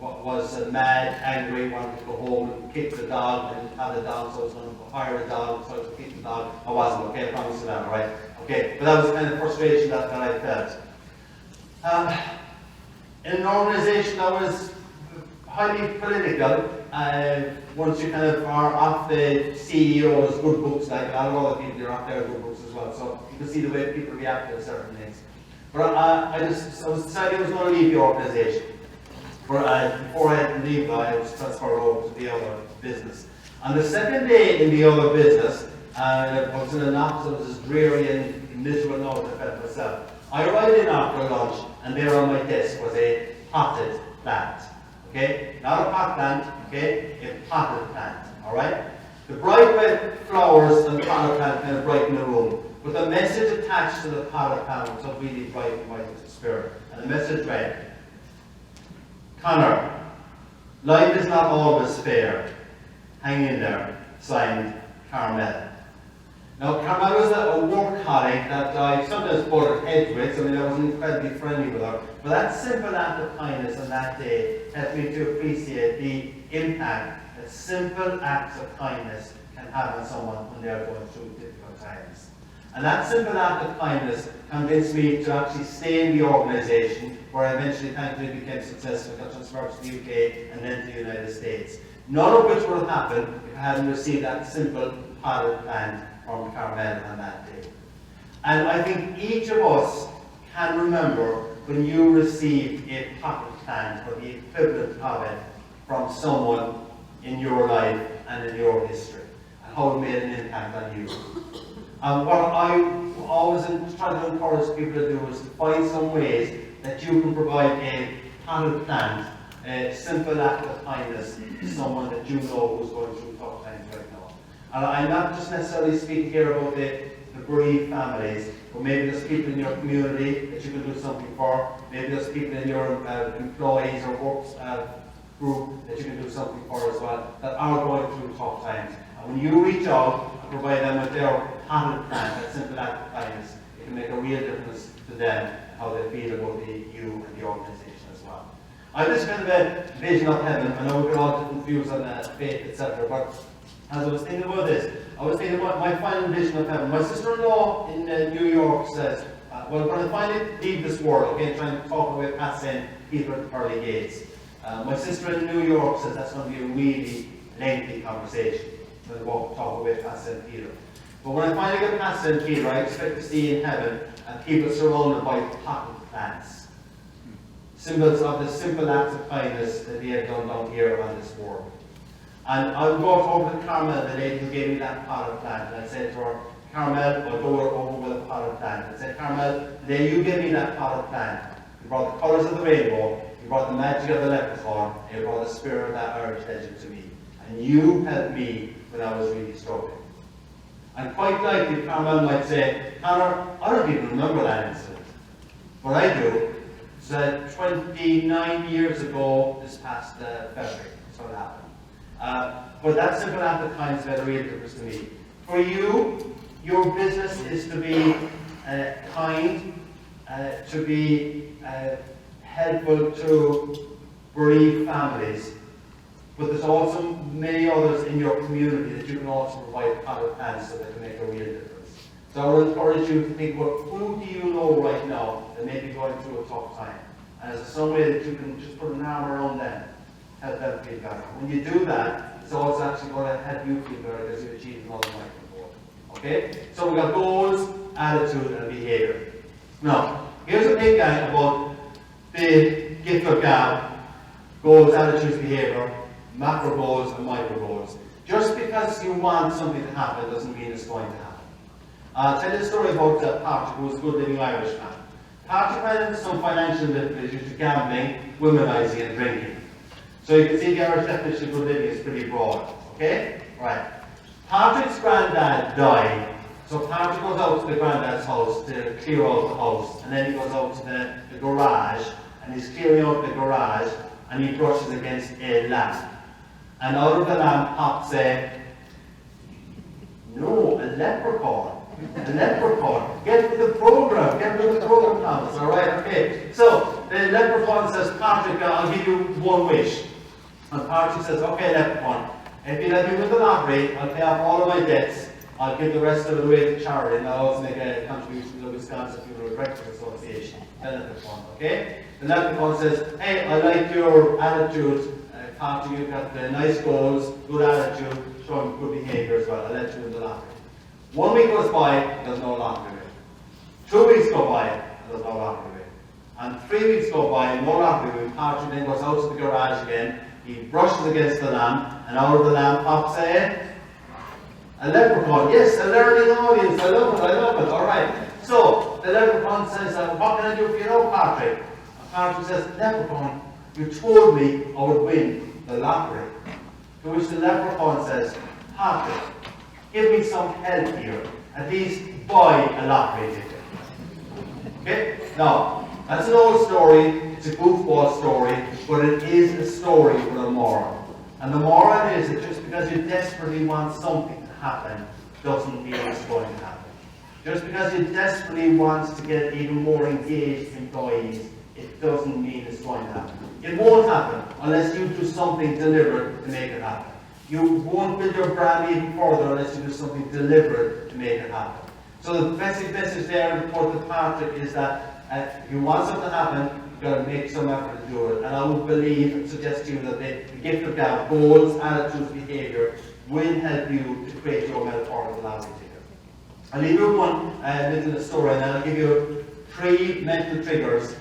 was mad, angry, wanted to go home and kick the dog, and have a dog, so I was going to hire a dog, so I was going to kick the dog. I wasn't, okay, I promise you that, all right? Okay, but that was kind of frustration that I felt. In an organisation that was highly political, once you kind of are off the CEO's good books, like a lot of other people, you're off their good books as well, so you can see the way people react to certain things. But I was deciding I was going to leave the organisation. Before I had to leave, I was transferred over to the other business. On the second day in the other business, I was in an office that was as dreary and miserable now as I felt myself. I arrived in after lunch, and there on my desk was a potted plant. Okay? Not a pot plant, okay? A potted plant, alright? The bright red flowers and potted plant kind of brighten the room. But the message attached to the potted plant was so really bright and white as the spirit. And the message read, Connor, life is not always fair. Hang in there. Signed, Carmel. Now, Carmel was a work colleague that I sometimes butted heads with. I mean, I was incredibly friendly with her. But that simple act of kindness on that day helped me to appreciate the impact that simple acts of kindness can have on someone when they are going through difficult times. And that simple act of kindness convinced me to actually stay in the organisation, where I eventually, thankfully, became successful, got transferred to the UK and then to the United States. None of which would have happened if I hadn't received that simple potted plant from Carmel on that day. And I think each of us can remember when you received a potted plant or the equivalent of it from someone in your life and in your history, and how it made an impact on you. And what I always try to encourage people to do is to find some ways that you can provide a potted plant, a simple act of kindness to someone that you know who's going through tough times right now. And I'm not just necessarily speaking here about the bereaved families, but maybe there's people in your community that you can do something for. Maybe there's people in your employees or works group that you can do something for as well, that are going through tough times. And when you reach out and provide them with their potted plant, that simple act of kindness, it can make a real difference to them, how they feel about you and the organisation as well. I have this kind of a vision of heaven. I know we've got all different views on faith, etc., but as I was thinking about this, I was thinking about my final vision of heaven. My sister-in-law in New York says, well, when I finally leave this world, okay, trying to talk away past St. Peter at the pearly gates, my sister in New York says that's going to be a really lengthy conversation. So I won't talk away past St. Peter. But when I finally get past St. Peter, I expect to see in heaven people surrounded by potted plants. Symbols of the simple acts of kindness that they have done down here on this world. And I would go over to Carmel, the lady who gave me that potted plant, and I said to her, Carmel, I'll go over with a potted plant. I said, Carmel, the day you gave me that potted plant, you brought the colours of the rainbow, you brought the magic of the leprechaun, and you brought the spirit of that Irish legend to me. And you helped me when I was really struggling. And quite likely, Carmel might say, Connor, I don't even remember that incident. But I do. It's 29 years ago, this past February, so it happened. But that simple act of kindness made a real difference to me. For you, your business is to be kind, to be helpful to bereaved families. But there's also many others in your community that you can also provide potted plants so that can make a real difference. So I would encourage you to think about who do you know right now that may be going through a tough time. And is there some way that you can just put an arm around them, help them feel better. When you do that, it's also actually going to help you feel better because you achieve another microphone. Okay? So we've got goals, attitude, and behavior. Now, here's the thing guys about the Gift of Gab: goals, attitudes, behavior, macro goals and micro goals. Just because you want something to happen doesn't mean it's going to happen. I'll tell you a story about Patrick, who was a good living Irishman. Patrick ran into some financial difficulties due to gambling, womanizing and drinking. So you can see the Irish definition of good living is pretty broad. Okay? Right. Patrick's granddad died. So Patrick goes out to the granddad's house to clear out the house. And then he goes out to the garage, and he's clearing out the garage, and he brushes against a lamp. And out of the lamp pops a leprechaun. A leprechaun. Get with the program. Get with the program, Thomas. All right. Okay. So the leprechaun says, Patrick, I'll give you one wish. And Patrick says, okay, leprechaun, if you let me win the lottery, I'll pay off all of my debts. I'll give the rest of it away to charity, and I'll also make a contribution to the Wisconsin Funeral Directors Association. The leprechaun, okay? The leprechaun says, hey, I like your attitude. Patrick, you've got nice goals, good attitude, showing good behaviour as well. I'll let you win the lottery. 1 week goes by, there's no lottery win. 2 weeks go by, there's no lottery win. And 3 weeks go by, no lottery win. Patrick then goes out to the garage again. He brushes against the lamp, and out of the lamp pops a leprechaun. Yes, a learning audience. I love it. All right. So the leprechaun says, what can I do for you now, Patrick? And Patrick says, leprechaun, you told me I would win the lottery. To which the leprechaun says, Patrick, give me some help here. At least buy a lottery ticket. Okay? Now, that's an old story. It's a goofball story, but it is a story with a moral. And the moral is that just because you desperately want something to happen doesn't mean it's going to happen. Just because you desperately want to get even more engaged employees, it doesn't mean it's going to happen. It won't happen unless you do something deliberate to make it happen. You won't build your brand even further unless you do something deliberate to make it happen. So the basic message there in the report to Patrick is that if you want something to happen, you've got to make some effort to do it. And I would believe and suggest to you that the Gift of Gab, goals, attitudes, behaviour, will help you to create your metaphorical lottery ticket. I'll leave you one little story, and then I'll give you 3 mental triggers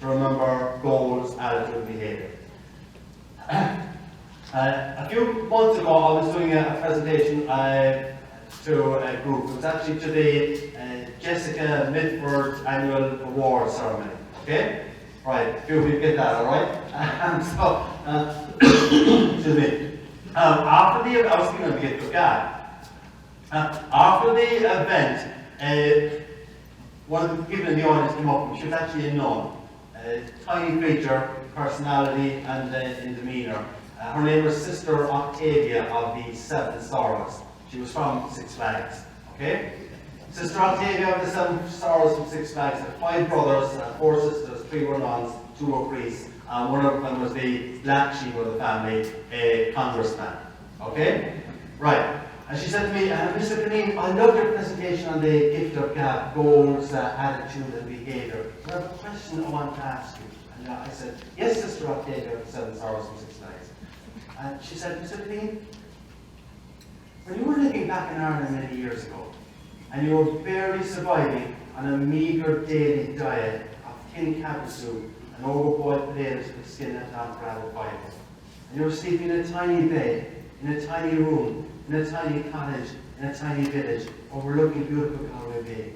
to remember goals, attitude, behaviour. A few months ago, I was doing a presentation to a group. It was actually to the Jessica Mitford annual award ceremony. Okay? Right, a few of you get that, alright? Excuse me. After the event, I was speaking of the Gift of Gab. After the event, one of the people in the audience came up, and she was actually a nun. A tiny creature, personality and in demeanour. Her name was Sister Octavia of the Seven Sorrows. She was from Six Flags. Okay? Sister Octavia of the Seven Sorrows from Six Flags had 5 brothers, 4 sisters, 3 were nuns, 2 were priests. One of them was the black sheep of the family, a congressman. Okay? Right. And she said to me, Mr. Kineen, I love your presentation on the Gift of Gab, goals, attitude and behaviour. I have a question I want to ask you. And I said, yes, Sister Octavia of the Seven Sorrows from Six Flags. And she said, Mr. Kineen, when you were living back in Ireland many years ago, and you were barely surviving on a meagre daily diet of tin cabbage soup and overboiled potatoes with skin and non-gravel fibre, and you were sleeping in a tiny bed, in a tiny room, in a tiny cottage, in a tiny village, overlooking beautiful Galway Bay.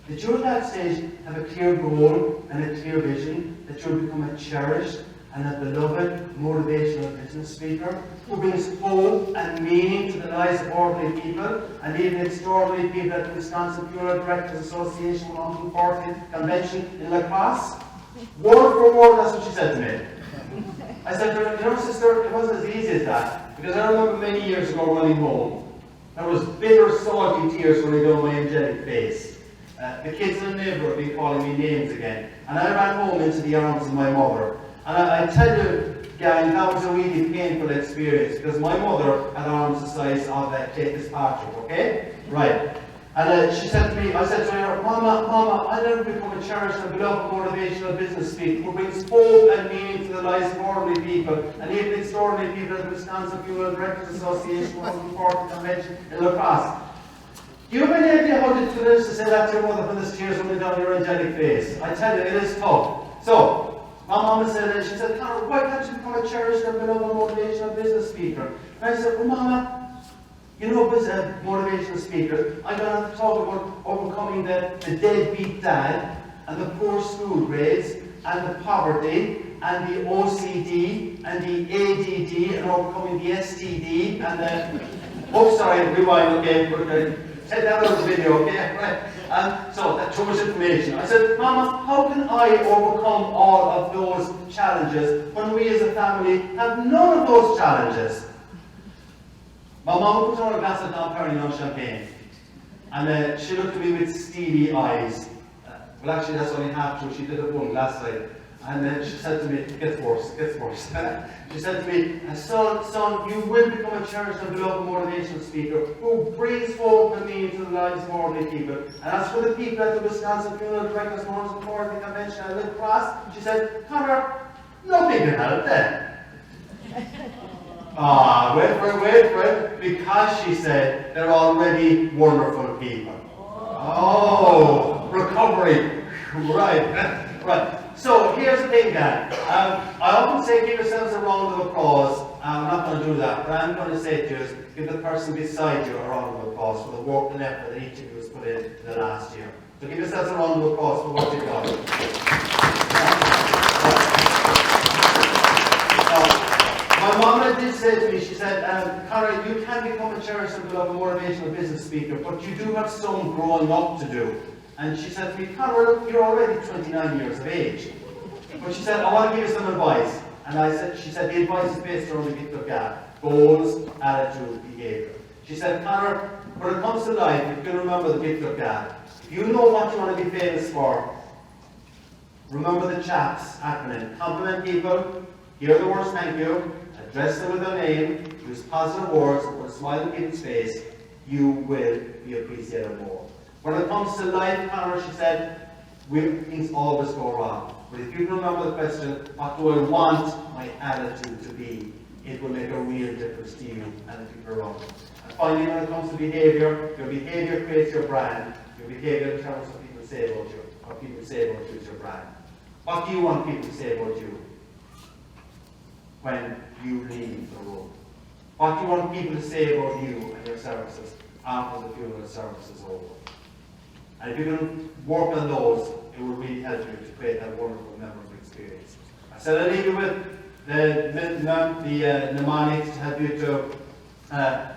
Did you at that stage have a clear goal and a clear vision that you would become a cherished and a beloved motivational business speaker who brings hope and meaning to the lives of ordinary people and even extraordinary people at the Wisconsin Funeral Directors Association 140th Convention in La Crosse? Word for word, that's what she said to me. I said to her, you know, sister, it wasn't as easy as that, because I remember many years ago running home. There was bitter, salty tears running down my angelic face. The kids in the neighbourhood had been calling me names again, and I ran home into the arms of my mother. And I tell you, gang, that was a really painful experience, because my mother had arms the size of Kate Fitzpatrick, okay? Right. And she said to me, I said to her, Mama, I'll never become a cherished and beloved motivational business speaker who brings hope and meaning to the lives of ordinary people, and even extraordinary people at the Wisconsin Funeral Directors Association 140th Convention in La Crosse. Do you have any idea how difficult it is to say that to your mother when there's tears running down your angelic face? I tell you, it is tough. So, my mama said, she said, Conor, why can't you become a cherished and beloved motivational business speaker? And I said, well, Mama, you know, as a motivational speaker, I'm going to talk about overcoming the deadbeat dad, and the poor school grades, and the poverty, and the OCD, and the ADD, and overcoming the STD, and the... Oh, sorry, rewind, okay, take that out of the video, okay, right? And so, that's too much information. I said, Mama, how can I overcome all of those challenges when we as a family have none of those challenges? My mama put on a glass of Dom Perignon champagne. And she looked at me with steely eyes. Well, actually, that's only half true. She did it one last night. And then she said to me, it gets worse, it gets worse. She said to me, son, you will become a cherished and beloved motivational speaker who brings hope and meaning to the lives of ordinary people. And as for the people at the Wisconsin Funeral Directors Mornings before the convention at Red Cross, she said, Connor, nobody can help them. Wait for it, because she said they're already wonderful people. Oh, recovery. Right. So here's the thing, Dan. I often say give yourselves a round of applause. I'm not going to do that. What I'm going to say to you is give the person beside you a round of applause for the work and effort that each of you has put in the last year. So give yourselves a round of applause for what you've done. My mama did say to me, she said, Conrad, you can become a cherished and beloved motivational business speaker, but you do have some growing up to do. And she said to me, Conrad, you're already 29 years of age. But she said, I want to give you some advice. And she said, the advice is based around the Gift of Gab: goals, attitude, behavior. She said, Conrad, when it comes to life, if you can remember the Gift of Gab, if you know what you want to be famous for, remember the CHAPS acronym. Compliment people, hear the words thank you, address them with their name, use positive words, put a smile on people's face, you will be appreciated more. When it comes to life, Conor, she said, things always go wrong. But if you can remember the question, what do I want my attitude to be? It will make a real difference to you and the people around you. And finally, when it comes to behavior, your behavior creates your brand. Your behavior determines what people say about you. What people say about you is your brand. What do you want people to say about you when you leave the room? What do you want people to say about you and your services after the funeral service is over? And if you can work on those, it will really help you to create that wonderful, memorable experience. I said I'll leave you with the mnemonics to help you to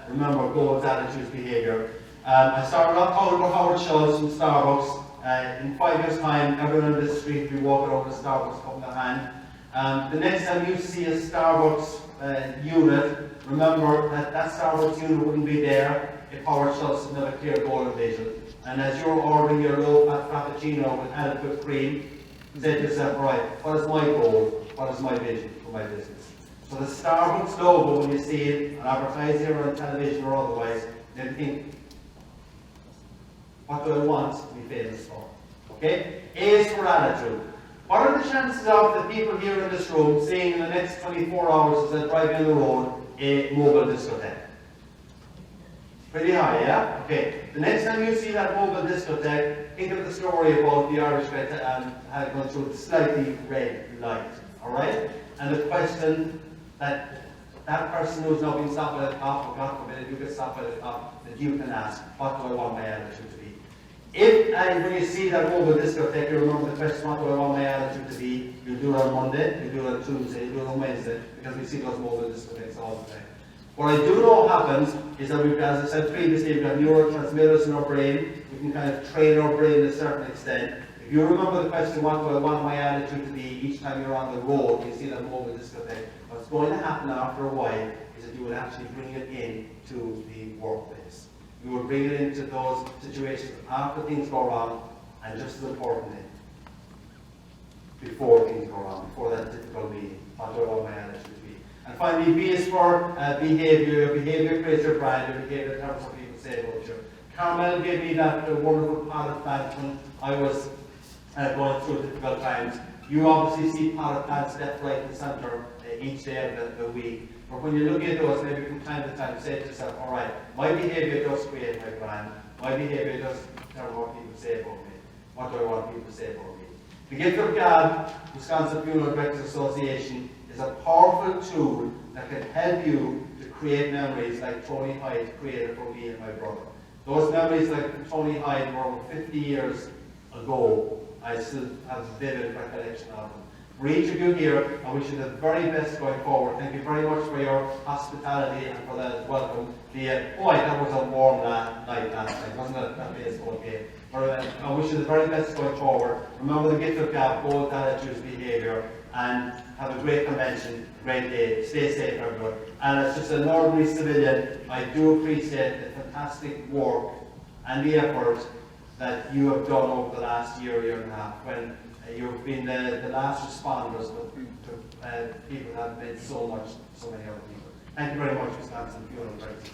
remember goals, attitudes, behavior. I started off talking about Howard Schultz from Starbucks. In 5 years' time, everyone in this street will be walking over to Starbucks, holding their hand. The next time you see a Starbucks unit, remember that Starbucks unit wouldn't be there if Howard Schultz didn't have a clear goal and vision. And as you're ordering your low-fat frappuccino with adequate cream, say to yourself, right, what is my goal? What is my vision for my business? So the Starbucks logo, when you see it on advertising or on television or otherwise, then think, what do I want to be famous for? Okay? A is for attitude. What are the chances of the people here in this room seeing in the next 24 hours as they drive down the road a mobile discotheque? Pretty high, yeah? Okay. The next time you see that mobile discotheque, think of the story about the Irish guy had gone through the slightly red light, alright? And the question that person who's now been stopped by the cop, or God forbid, if you get stopped by the cop, that you can ask, what do I want my attitude to be? If, and when you see that mobile discotheque, you remember the question, what do I want my attitude to be? You do it on Monday, you do it on Tuesday, you do it on Wednesday, because we see those mobile discotheques all the time. What I do know happens is that we've got, as I said previously, we've got neurotransmitters in our brain. We can kind of train our brain to a certain extent. If you remember the question, what do I want my attitude to be each time you're on the road, you see that mobile discotheque, what's going to happen after a while is that you will actually bring it into the workplace. You will bring it into those situations after things go wrong, and just as importantly, before things go wrong, before that difficult meeting, what do I want my attitude to be? And finally, B is for behavior. Your behavior creates your brand. Your behavior determines what people say about you. Carmel gave me that wonderful potted plant when I was going through difficult times. You obviously see potted plants left, right, and centre each day of the week. But when you look at those, maybe from time to time, say to yourself, all right, my behavior does create my brand. My behavior does determine what people say about me. What do I want people to say about me? The Gift of Gab, Wisconsin Funeral Directors Association, is a powerful tool that can help you to create memories like Tony Hyde created for me and my brother. Those memories like Tony Hyde were over 50 years ago. I still have vivid recollection of them. For each of you here, I wish you the very best going forward. Thank you very much for your hospitality and for that welcome. That was a warm night last night, wasn't it? That baseball game. I wish you the very best going forward. Remember the Gift of Gab, goals, attitudes, behavior, and have a great convention, great day. Stay safe, everyone. And as just an ordinary civilian, I do appreciate the fantastic work and the effort that you have done over the last year and a half, when you've been the last responders to people who have made so many other people. Thank you very much, Wisconsin Funeral Directors.